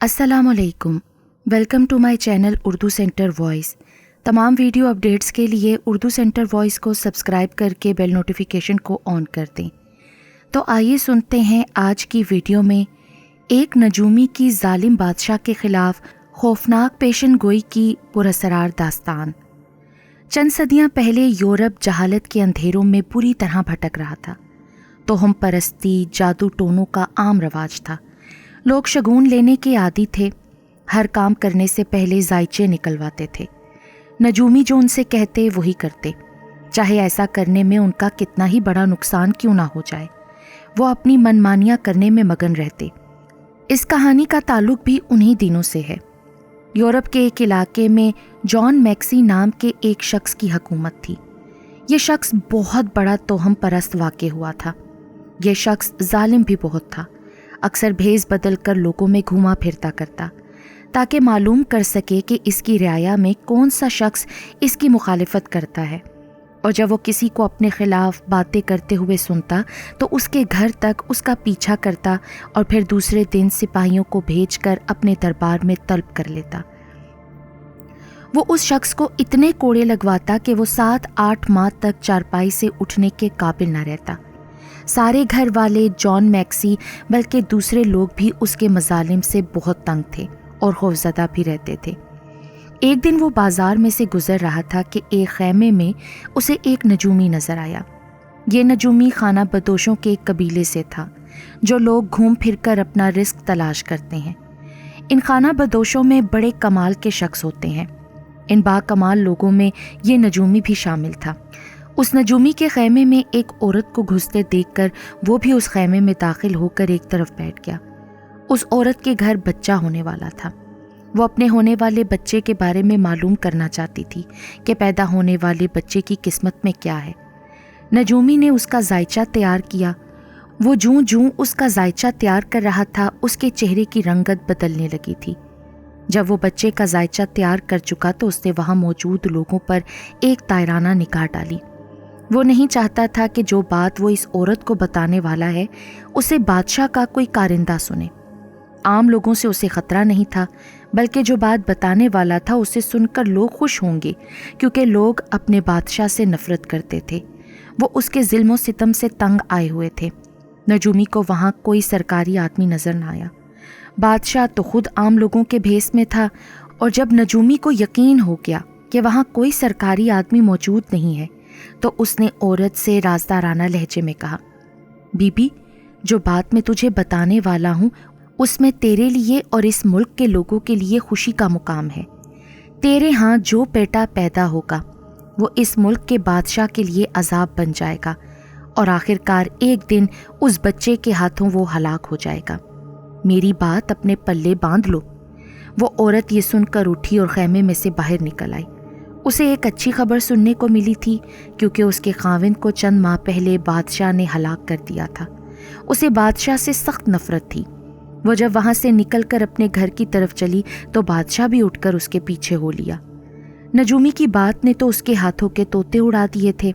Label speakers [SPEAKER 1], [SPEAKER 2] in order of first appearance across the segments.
[SPEAKER 1] السلام علیکم، welcome to my channel Urdu centre voice. تمام ویڈیو اپڈیٹس کے لیے اردو سینٹر وائس کو سبسکرائب کر کے بیل نوٹیفیکیشن کو آن کر دیں۔ تو آئیے سنتے ہیں آج کی ویڈیو میں ایک نجومی کی ظالم بادشاہ کے خلاف خوفناک پیشن گوئی کی پراسرار داستان۔ چند صدیاں پہلے یورپ جہالت کے اندھیروں میں پوری طرح بھٹک رہا تھا۔ توہم پرستی، جادو ٹونوں کا عام رواج تھا۔ لوگ شگون لینے کے عادی تھے، ہر کام کرنے سے پہلے ذائچے نکلواتے تھے۔ نجومی جو ان سے کہتے وہی کرتے، چاہے ایسا کرنے میں ان کا کتنا ہی بڑا نقصان کیوں نہ ہو جائے۔ وہ اپنی منمانیاں کرنے میں مگن رہتے۔ اس کہانی کا تعلق بھی انہی دنوں سے ہے۔ یورپ کے ایک علاقے میں جان میکسی نام کے ایک شخص کی حکومت تھی۔ یہ شخص بہت بڑا توہم پرست واقع ہوا تھا۔ یہ شخص ظالم بھی بہت تھا، اکثر بھیس بدل کر لوگوں میں گھوما پھرتا کرتا تاکہ معلوم کر سکے کہ اس کی رعایا میں کون سا شخص اس کی مخالفت کرتا ہے، اور جب وہ کسی کو اپنے خلاف باتیں کرتے ہوئے سنتا تو اس کے گھر تک اس کا پیچھا کرتا اور پھر دوسرے دن سپاہیوں کو بھیج کر اپنے دربار میں طلب کر لیتا۔ وہ اس شخص کو اتنے کوڑے لگواتا کہ وہ 7-8 ماہ تک چارپائی سے اٹھنے کے قابل نہ رہتا۔ سارے گھر والے، جان میکسی بلکہ دوسرے لوگ بھی اس کے مظالم سے بہت تنگ تھے اور خوفزدہ بھی رہتے تھے۔ ایک دن وہ بازار میں سے گزر رہا تھا کہ ایک خیمے میں اسے ایک نجومی نظر آیا۔ یہ نجومی خانہ بدوشوں کے ایک قبیلے سے تھا، جو لوگ گھوم پھر کر اپنا رزق تلاش کرتے ہیں۔ ان خانہ بدوشوں میں بڑے کمال کے شخص ہوتے ہیں۔ ان با کمال لوگوں میں یہ نجومی بھی شامل تھا۔ اس نجومی کے خیمے میں ایک عورت کو گھستے دیکھ کر وہ بھی اس خیمے میں داخل ہو کر ایک طرف بیٹھ گیا۔ اس عورت کے گھر بچہ ہونے والا تھا۔ وہ اپنے ہونے والے بچے کے بارے میں معلوم کرنا چاہتی تھی کہ پیدا ہونے والے بچے کی قسمت میں کیا ہے۔ نجومی نے اس کا ذائچہ تیار کیا۔ وہ جوں اس کا ذائچہ تیار کر رہا تھا، اس کے چہرے کی رنگت بدلنے لگی تھی۔ جب وہ بچے کا ذائچہ تیار کر چکا تو اس نے وہاں موجود لوگوں پر ایک طائرانہ نگاہ ڈالی۔ وہ نہیں چاہتا تھا کہ جو بات وہ اس عورت کو بتانے والا ہے اسے بادشاہ کا کوئی کارندہ سنے۔ عام لوگوں سے اسے خطرہ نہیں تھا، بلکہ جو بات بتانے والا تھا اسے سن کر لوگ خوش ہوں گے، کیونکہ لوگ اپنے بادشاہ سے نفرت کرتے تھے۔ وہ اس کے ظلم و ستم سے تنگ آئے ہوئے تھے۔ نجومی کو وہاں کوئی سرکاری آدمی نظر نہ آیا۔ بادشاہ تو خود عام لوگوں کے بھیس میں تھا، اور جب نجومی کو یقین ہو گیا کہ وہاں کوئی سرکاری آدمی موجود نہیں ہے تو اس نے عورت سے رازدارانہ لہجے میں کہا، بی بی، جو بات میں تجھے بتانے والا ہوں اس میں تیرے لیے اور اس ملک کے لوگوں کے لیے خوشی کا مقام ہے۔ تیرے ہاں جو بیٹا پیدا ہوگا وہ اس ملک کے بادشاہ کے لیے عذاب بن جائے گا، اور آخر کار ایک دن اس بچے کے ہاتھوں وہ ہلاک ہو جائے گا۔ میری بات اپنے پلے باندھ لو۔ وہ عورت یہ سن کر اٹھی اور خیمے میں سے باہر نکل آئی۔ اسے ایک اچھی خبر سننے کو ملی تھی، کیونکہ اس کے خاوند کو چند ماہ پہلے بادشاہ نے ہلاک کر دیا تھا۔ اسے بادشاہ سے سخت نفرت تھی۔ وہ جب وہاں سے نکل کر اپنے گھر کی طرف چلی تو بادشاہ بھی اٹھ کر اس کے پیچھے ہو لیا۔ نجومی کی بات نے تو اس کے ہاتھوں کے طوطے اڑا دیے تھے۔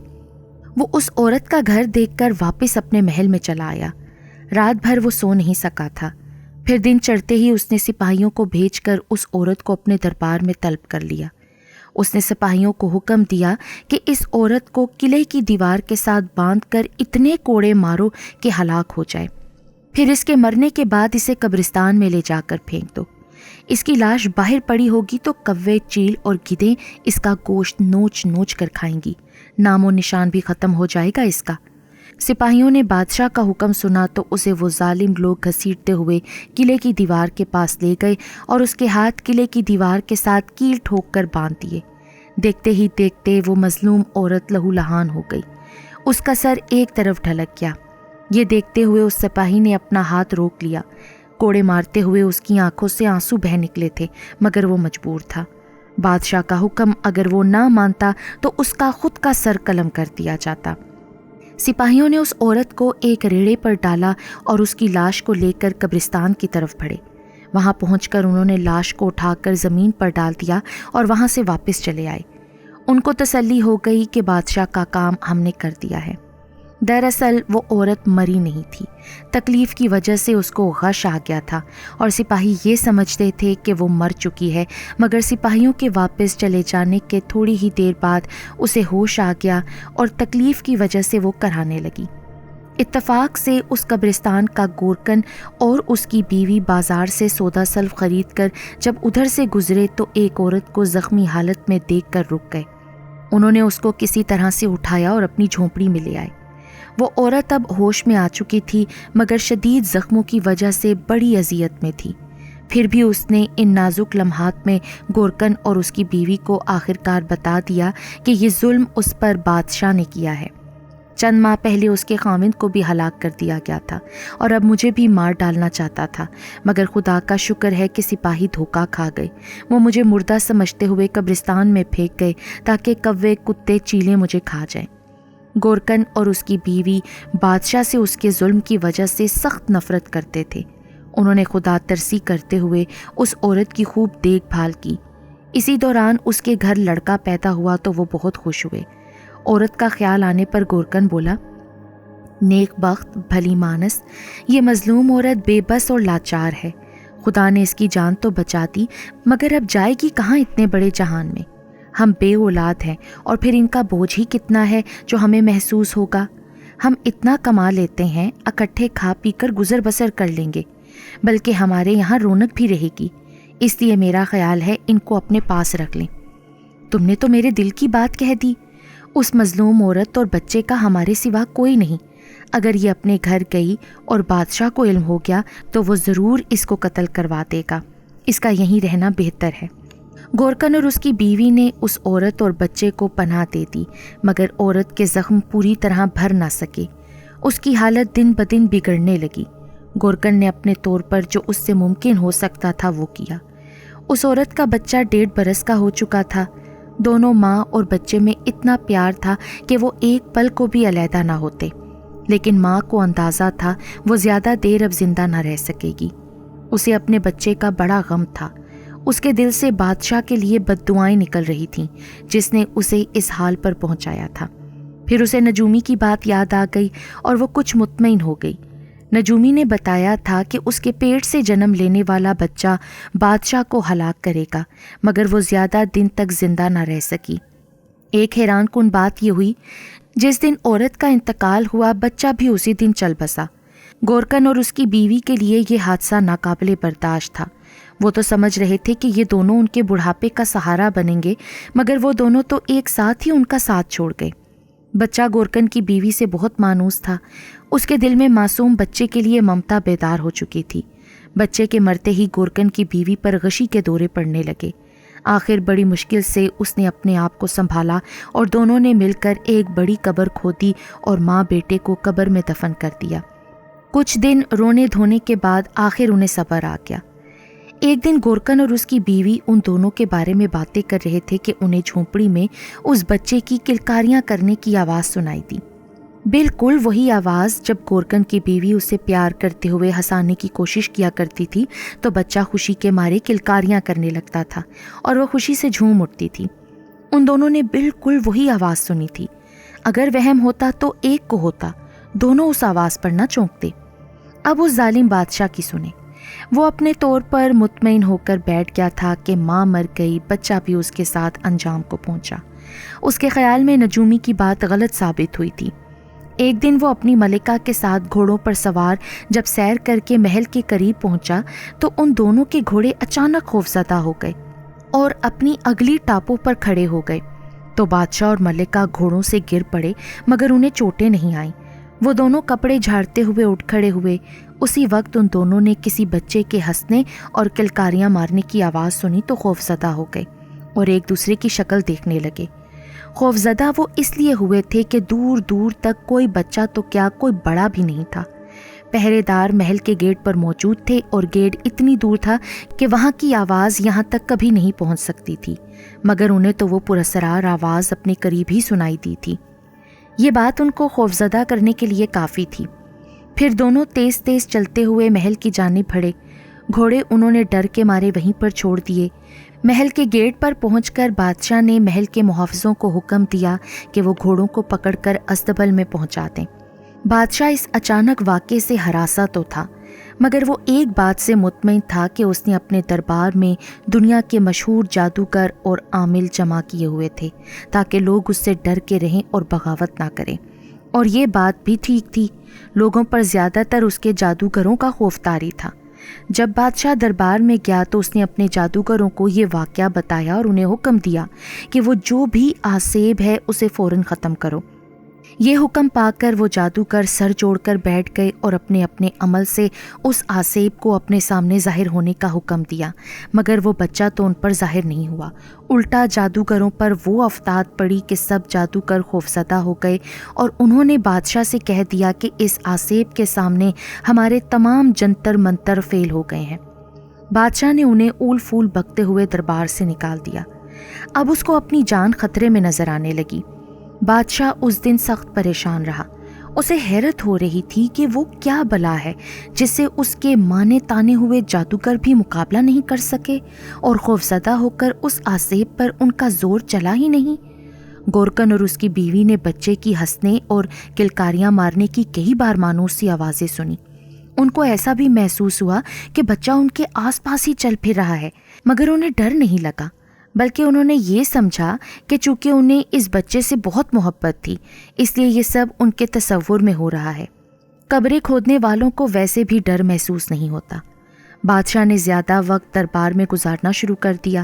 [SPEAKER 1] وہ اس عورت کا گھر دیکھ کر واپس اپنے محل میں چلا آیا۔ رات بھر وہ سو نہیں سکا تھا۔ پھر دن چڑھتے ہی اس نے سپاہیوں کو بھیج کر اس عورت کو اپنے دربار میں طلب کر لیا۔ اس نے سپاہیوں کو حکم دیا کہ اس عورت کو قلعے کی دیوار کے ساتھ باندھ کر اتنے کوڑے مارو کہ ہلاک ہو جائے، پھر اس کے مرنے کے بعد اسے قبرستان میں لے جا کر پھینک دو۔ اس کی لاش باہر پڑی ہوگی تو کوے، چیل اور گدھیں اس کا گوشت نوچ نوچ کر کھائیں گی، نام و نشان بھی ختم ہو جائے گا اس کا۔ سپاہیوں نے بادشاہ کا حکم سنا تو اسے وہ ظالم لوگ گھسیٹتے ہوئے قلعے کی دیوار کے پاس لے گئے اور اس کے ہاتھ قلعے کی دیوار کے ساتھ کیل ٹھوک کر باندھ دیے۔ دیکھتے ہی دیکھتے وہ مظلوم عورت لہو لہان ہو گئی۔ اس کا سر ایک طرف ڈھلک گیا۔ یہ دیکھتے ہوئے اس سپاہی نے اپنا ہاتھ روک لیا۔ کوڑے مارتے ہوئے اس کی آنکھوں سے آنسو بہہ نکلے تھے، مگر وہ مجبور تھا۔ بادشاہ کا حکم اگر وہ نہ مانتا تو اس کا خود کا سر قلم کر دیا جاتا۔ سپاہیوں نے اس عورت کو ایک ریڑے پر ڈالا اور اس کی لاش کو لے کر قبرستان کی طرف بڑھے۔ وہاں پہنچ کر انہوں نے لاش کو اٹھا کر زمین پر ڈال دیا اور وہاں سے واپس چلے آئے۔ ان کو تسلی ہو گئی کہ بادشاہ کا کام ہم نے کر دیا ہے۔ دراصل وہ عورت مری نہیں تھی، تکلیف کی وجہ سے اس کو غش آ گیا تھا اور سپاہی یہ سمجھتے تھے کہ وہ مر چکی ہے، مگر سپاہیوں کے واپس چلے جانے کے تھوڑی ہی دیر بعد اسے ہوش آ گیا اور تکلیف کی وجہ سے وہ کرانے لگی۔ اتفاق سے اس قبرستان کا گورکن اور اس کی بیوی بازار سے سودا سلف خرید کر جب ادھر سے گزرے تو ایک عورت کو زخمی حالت میں دیکھ کر رک گئے۔ انہوں نے اس کو کسی طرح سے اٹھایا اور اپنی جھونپڑی میں لے آئے۔ وہ عورت اب ہوش میں آ چکی تھی مگر شدید زخموں کی وجہ سے بڑی اذیت میں تھی۔ پھر بھی اس نے ان نازک لمحات میں گورکن اور اس کی بیوی کو آخرکار بتا دیا کہ یہ ظلم اس پر بادشاہ نے کیا ہے۔ چند ماہ پہلے اس کے خاوند کو بھی ہلاک کر دیا گیا تھا اور اب مجھے بھی مار ڈالنا چاہتا تھا، مگر خدا کا شکر ہے کہ سپاہی دھوکہ کھا گئے۔ وہ مجھے مردہ سمجھتے ہوئے قبرستان میں پھینک گئے تاکہ کوے، کتے، چیلیں مجھے کھا جائیں۔ گورکن اور اس کی بیوی بادشاہ سے اس کے ظلم کی وجہ سے سخت نفرت کرتے تھے۔ انہوں نے خدا ترسی کرتے ہوئے اس عورت کی خوب دیکھ بھال کی۔ اسی دوران اس کے گھر لڑکا پیدا ہوا تو وہ بہت خوش ہوئے۔ عورت کا خیال آنے پر گورکن بولا، نیک بخت، بھلی مانس، یہ مظلوم عورت بے بس اور لاچار ہے۔ خدا نے اس کی جان تو بچا دی، مگر اب جائے گی کہاں اتنے بڑے جہان میں؟ ہم بے اولاد ہیں اور پھر ان کا بوجھ ہی کتنا ہے جو ہمیں محسوس ہوگا۔ ہم اتنا کما لیتے ہیں، اکٹھے کھا پی کر گزر بسر کر لیں گے، بلکہ ہمارے یہاں رونق بھی رہے گی۔ اس لیے میرا خیال ہے ان کو اپنے پاس رکھ لیں۔ تم نے تو میرے دل کی بات کہہ دی۔ اس مظلوم عورت اور بچے کا ہمارے سوا کوئی نہیں۔ اگر یہ اپنے گھر گئی اور بادشاہ کو علم ہو گیا تو وہ ضرور اس کو قتل کروا دے گا۔ اس کا یہیں رہنا بہتر ہے۔ گورکن اور اس کی بیوی نے اس عورت اور بچے کو پناہ دے دی، مگر عورت کے زخم پوری طرح بھر نہ سکے۔ اس کی حالت دن بدن بگڑنے لگی۔ گورکن نے اپنے طور پر جو اس سے ممکن ہو سکتا تھا وہ کیا۔ اس عورت کا بچہ 1.5 برس کا ہو چکا تھا۔ دونوں ماں اور بچے میں اتنا پیار تھا کہ وہ ایک پل کو بھی علیحدہ نہ ہوتے، لیکن ماں کو اندازہ تھا وہ زیادہ دیر اب زندہ نہ رہ سکے گی۔ اسے اپنے بچے کا بڑا غم تھا۔ اس کے دل سے بادشاہ کے لیے بد دعائیں نکل رہی تھیں جس نے اسے اس حال پر پہنچایا تھا۔ پھر اسے نجومی کی بات یاد آ گئی اور وہ کچھ مطمئن ہو گئی۔ نجومی نے بتایا تھا کہ اس کے پیٹ سے جنم لینے والا بچہ بادشاہ کو ہلاک کرے گا، مگر وہ زیادہ دن تک زندہ نہ رہ سکی۔ ایک حیران کن بات یہ ہوئی، جس دن عورت کا انتقال ہوا بچہ بھی اسی دن چل بسا۔ گورکن اور اس کی بیوی کے لیے یہ حادثہ ناقابل برداشت تھا۔ وہ تو سمجھ رہے تھے کہ یہ دونوں ان کے بڑھاپے کا سہارا بنیں گے، مگر وہ دونوں تو ایک ساتھ ہی ان کا ساتھ چھوڑ گئے۔ بچہ گورکن کی بیوی سے بہت مانوس تھا۔ اس کے دل میں معصوم بچے کے لیے ممتا بیدار ہو چکی تھی۔ بچے کے مرتے ہی گورکن کی بیوی پر غشی کے دورے پڑنے لگے۔ آخر بڑی مشکل سے اس نے اپنے آپ کو سنبھالا اور دونوں نے مل کر ایک بڑی قبر کھودی اور ماں بیٹے کو قبر میں دفن کر دیا۔ کچھ دن رونے دھونے کے بعد آخر انہیں صبر آ گیا۔ ایک دن گورکن اور اس کی بیوی ان دونوں کے بارے میں باتیں کر رہے تھے کہ انہیں جھونپڑی میں اس بچے کی کلکاریاں کرنے کی آواز سنائی دی۔ بالکل وہی آواز جب گورکن کی بیوی اسے پیار کرتے ہوئے ہنسانے کی کوشش کیا کرتی تھی تو بچہ خوشی کے مارے کلکاریاں کرنے لگتا تھا اور وہ خوشی سے جھوم اٹھتی تھی۔ ان دونوں نے بالکل وہی آواز سنی تھی۔ اگر وہم ہوتا تو ایک کو ہوتا، دونوں اس آواز پر نہ چونکتے۔ اب اس ظالم بادشاہ کی سنیں۔ وہ اپنے طور پر مطمئن ہو کر بیٹھ گیا تھا کہ ماں مر گئی، بچہ بھی اس کے ساتھ انجام کو پہنچا۔ اس کے خیال میں نجومی کی بات غلط ثابت ہوئی تھی۔ ایک دن وہ اپنی ملکہ کے ساتھ گھوڑوں پر سوار جب سیر کر کے محل کے قریب پہنچا تو ان دونوں کے گھوڑے اچانک خوفزدہ ہو گئے اور اپنی اگلی ٹاپوں پر کھڑے ہو گئے۔ تو بادشاہ اور ملکہ گھوڑوں سے گر پڑے مگر انہیں چوٹیں نہیں آئیں۔ وہ دونوں کپڑے جھاڑتے ہوئے اٹھ کھڑے ہوئے۔ اسی وقت ان دونوں نے کسی بچے کے ہنسنے اور کلکاریاں مارنے کی آواز سنی تو خوفزدہ ہو گئے اور ایک دوسرے کی شکل دیکھنے لگے۔ خوفزدہ وہ اس لیے ہوئے تھے کہ دور دور تک کوئی بچہ تو کیا کوئی بڑا بھی نہیں تھا۔ پہرے دار محل کے گیٹ پر موجود تھے اور گیٹ اتنی دور تھا کہ وہاں کی آواز یہاں تک کبھی نہیں پہنچ سکتی تھی، مگر انہیں تو وہ پراسرار آواز اپنے قریب ہی سنائی دی تھی۔ یہ بات ان کو خوفزدہ کرنے کے لیے کافی تھی۔ پھر دونوں تیز تیز چلتے ہوئے محل کی جانب بڑھے۔ گھوڑے انہوں نے ڈر کے مارے وہیں پر چھوڑ دیے۔ محل کے گیٹ پر پہنچ کر بادشاہ نے محل کے محافظوں کو حکم دیا کہ وہ گھوڑوں کو پکڑ کر استبل میں پہنچا دیں۔ بادشاہ اس اچانک واقعے سے ہراساں تو تھا، مگر وہ ایک بات سے مطمئن تھا کہ اس نے اپنے دربار میں دنیا کے مشہور جادوگر اور عامل جمع کیے ہوئے تھے تاکہ لوگ اس سے ڈر کے رہیں اور بغاوت نہ کریں۔ اور یہ بات بھی ٹھیک تھی، لوگوں پر زیادہ تر اس کے جادوگروں کا خوف طاری تھا۔ جب بادشاہ دربار میں گیا تو اس نے اپنے جادوگروں کو یہ واقعہ بتایا اور انہیں حکم دیا کہ وہ جو بھی آسیب ہے اسے فوراً ختم کرو۔ یہ حکم پا کر وہ جادوگر سر جوڑ کر بیٹھ گئے اور اپنے اپنے عمل سے اس آسیب کو اپنے سامنے ظاہر ہونے کا حکم دیا، مگر وہ بچہ تو ان پر ظاہر نہیں ہوا۔ الٹا جادوگروں پر وہ افتاد پڑی کہ سب جادوگر خوفزدہ ہو گئے اور انہوں نے بادشاہ سے کہہ دیا کہ اس آسیب کے سامنے ہمارے تمام جنتر منتر فیل ہو گئے ہیں۔ بادشاہ نے انہیں اول پھول بکتے ہوئے دربار سے نکال دیا۔ اب اس کو اپنی جان خطرے میں نظر آنے لگی۔ بادشاہ اس دن سخت پریشان رہا۔ اسے حیرت ہو رہی تھی کہ وہ کیا بلا ہے جس سے اس کے مانے تانے ہوئے جادوگر بھی مقابلہ نہیں کر سکے اور خوفزدہ ہو کر اس آسیب پر ان کا زور چلا ہی نہیں۔ گورکن اور اس کی بیوی نے بچے کی ہنسنے اور کلکاریاں مارنے کی کئی بار مانوس سی آوازیں سنی۔ ان کو ایسا بھی محسوس ہوا کہ بچہ ان کے آس پاس ہی چل پھر رہا ہے، مگر انہیں ڈر نہیں لگا، بلکہ انہوں نے یہ سمجھا کہ چونکہ انہیں اس بچے سے بہت محبت تھی اس لیے یہ سب ان کے تصور میں ہو رہا ہے۔ قبریں کھودنے والوں کو ویسے بھی ڈر محسوس نہیں ہوتا۔ بادشاہ نے زیادہ وقت دربار میں گزارنا شروع کر دیا۔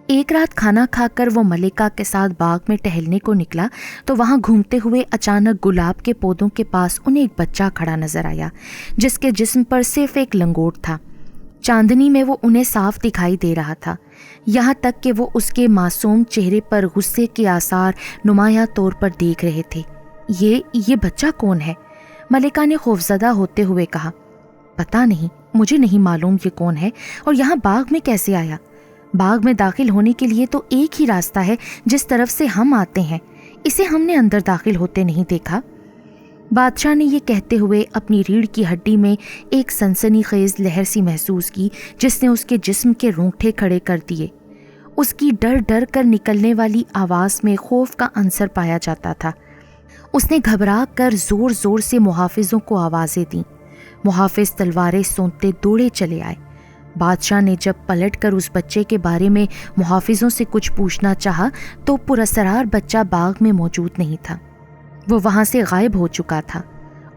[SPEAKER 1] ایک رات کھانا کھا کر وہ ملکہ کے ساتھ باغ میں ٹہلنے کو نکلا تو وہاں گھومتے ہوئے اچانک گلاب کے پودوں کے پاس انہیں ایک بچہ کھڑا نظر آیا جس کے جسم پر صرف ایک لنگوٹ تھا۔ چاندنی میں وہ انہیں صاف دکھائی دے رہا تھا، یہاں تک کہ وہ اس کے معصوم چہرے پر غصے کے آثار نمایاں طور پر دیکھ رہے تھے۔ یہ بچہ کون ہے؟ ملکہ نے خوفزدہ ہوتے ہوئے کہا۔ پتہ نہیں، مجھے نہیں معلوم یہ کون ہے اور یہاں باغ میں کیسے آیا۔ باغ میں داخل ہونے کے لیے تو ایک ہی راستہ ہے جس طرف سے ہم آتے ہیں، اسے ہم نے اندر داخل ہوتے نہیں دیکھا۔ بادشاہ نے یہ کہتے ہوئے اپنی ریڑھ کی ہڈی میں ایک سنسنی خیز لہر سی محسوس کی جس نے اس کے جسم کے رونگٹے کھڑے کر دیے۔ اس کی ڈر ڈر کر نکلنے والی آواز میں خوف کا عنصر پایا جاتا تھا۔ اس نے گھبرا کر زور زور سے محافظوں کو آوازیں دیں۔ محافظ تلواریں سونتے دوڑے چلے آئے۔ بادشاہ نے جب پلٹ کر اس بچے کے بارے میں محافظوں سے کچھ پوچھنا چاہا تو پراسرار بچہ باغ میں موجود نہیں تھا، وہ وہاں سے غائب ہو چکا تھا۔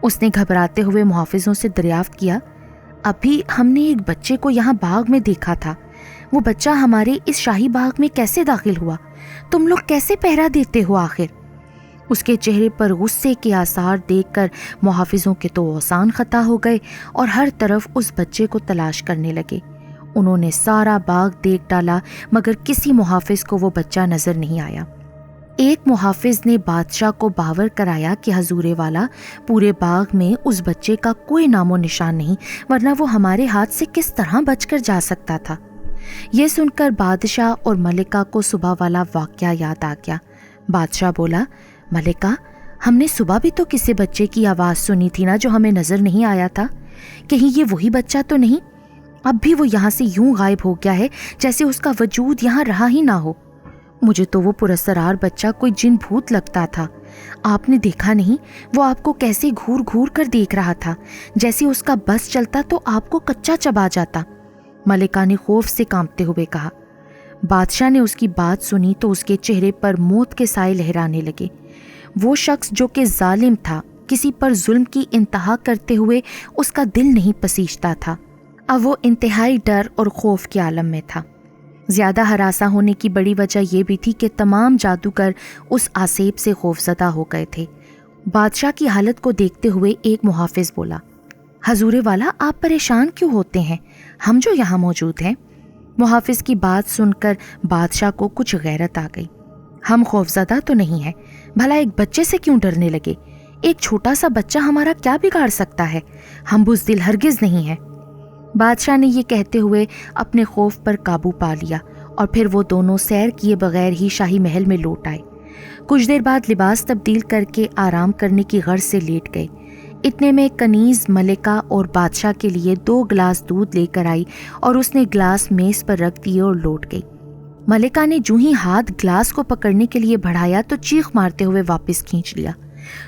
[SPEAKER 1] اس نے گھبراتے ہوئے محافظوں سے دریافت کیا، ابھی ہم نے ایک بچے کو یہاں باغ میں دیکھا تھا، وہ بچہ ہمارے اس شاہی باغ میں کیسے داخل ہوا؟ تم لوگ کیسے پہرا دیتے ہو آخر؟ اس کے چہرے پر غصے کے آثار دیکھ کر محافظوں کے تو اوسان خطا ہو گئے اور ہر طرف اس بچے کو تلاش کرنے لگے۔ انہوں نے سارا باغ دیکھ ڈالا مگر کسی محافظ کو وہ بچہ نظر نہیں آیا۔ ایک محافظ نے بادشاہ کو باور کرایا کہ حضور والا، پورے باغ میں اس بچے کا کوئی نام و نشان نہیں، ورنہ وہ ہمارے ہاتھ سے کس طرح بچ کر جا سکتا تھا۔ یہ سن کر بادشاہ اور ملکہ کو صبح والا واقعہ یاد آ گیا۔ بادشاہ بولا، ملکہ، ہم نے صبح بھی تو کسی بچے کی آواز سنی تھی نا جو ہمیں نظر نہیں آیا تھا، کہیں یہ وہی بچہ تو نہیں؟ اب بھی وہ یہاں سے یوں غائب ہو گیا ہے جیسے اس کا وجود یہاں رہا ہی نہ ہو۔ مجھے تو وہ پراسرار بچہ کوئی جن بھوت لگتا تھا۔ آپ نے دیکھا نہیں وہ آپ کو کیسے گھور گھور کر دیکھ رہا تھا، جیسے اس کا بس چلتا تو آپ کو کچا چبا جاتا۔ ملکہ نے خوف سے کانپتے ہوئے کہا۔ بادشاہ نے اس کی بات سنی تو اس کے چہرے پر موت کے سائے لہرانے لگے۔ وہ شخص جو کہ ظالم تھا، کسی پر ظلم کی انتہا کرتے ہوئے اس کا دل نہیں پسیجتا تھا، اب وہ انتہائی ڈر اور خوف کے عالم میں تھا۔ زیادہ ہراساں ہونے کی بڑی وجہ یہ بھی تھی کہ تمام جادوگر اس آسیب سے خوفزدہ ہو گئے تھے۔ بادشاہ کی حالت کو دیکھتے ہوئے ایک محافظ بولا، حضور والا، آپ پریشان کیوں ہوتے ہیں؟ ہم جو یہاں موجود ہیں۔ محافظ کی بات سن کر بادشاہ کو کچھ غیرت آ گئی۔ ہم خوفزدہ تو نہیں ہیں، بھلا ایک بچے سے کیوں ڈرنے لگے؟ ایک چھوٹا سا بچہ ہمارا کیا بگاڑ سکتا ہے؟ ہم بزدل ہرگز نہیں ہیں۔ بادشاہ نے یہ کہتے ہوئے اپنے خوف پر قابو پا لیا اور پھر وہ دونوں سیر کیے بغیر ہی شاہی محل میں لوٹ آئے۔ کچھ دیر بعد لباس تبدیل کر کے آرام کرنے کی غرض سے لیٹ گئے۔ اتنے میں کنیز ملکہ اور بادشاہ کے لیے 2 گلاس دودھ لے کر آئی اور اس نے گلاس میز پر رکھ دیے اور لوٹ گئی۔ ملکہ نے جو ہی ہاتھ گلاس کو پکڑنے کے لیے بڑھایا تو چیخ مارتے ہوئے واپس کھینچ لیا۔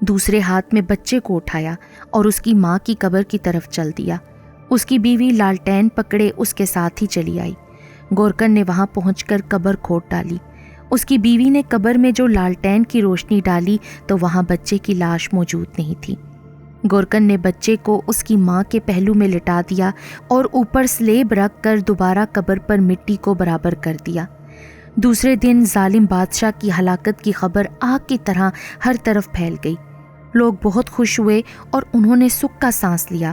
[SPEAKER 1] دوسرے ہاتھ میں بچے کو اٹھایا اور اس کی ماں کی قبر کی طرف چل دیا۔ اس کی بیوی لالٹین پکڑے اس کے ساتھ ہی چلی آئی۔ گورکن نے وہاں پہنچ کر قبر کھود ڈالی۔ اس کی بیوی نے قبر میں جو لالٹین کی روشنی ڈالی تو وہاں بچے کی لاش موجود نہیں تھی۔ گورکن نے بچے کو اس کی ماں کے پہلو میں لٹا دیا اور اوپر سلیب رکھ کر دوبارہ قبر پر مٹی کو برابر کر دیا۔ دوسرے دن ظالم بادشاہ کی ہلاکت کی خبر آگ کی طرح ہر طرف پھیل گئی۔ لوگ بہت خوش ہوئے اور انہوں نے سکھ کا سانس لیا۔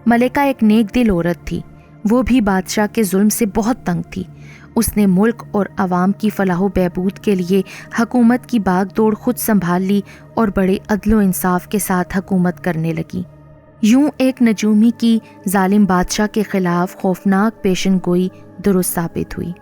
[SPEAKER 1] ملکہ ایک نیک دل عورت تھی، وہ بھی بادشاہ کے ظلم سے بہت تنگ تھی۔ اس نے ملک اور عوام کی فلاح و بہبود کے لیے حکومت کی باغ دوڑ خود سنبھال لی اور بڑے عدل و انصاف کے ساتھ حکومت کرنے لگی۔ یوں ایک نجومی کی ظالم بادشاہ کے خلاف خوفناک پیشن گوئی درست ثابت ہوئی۔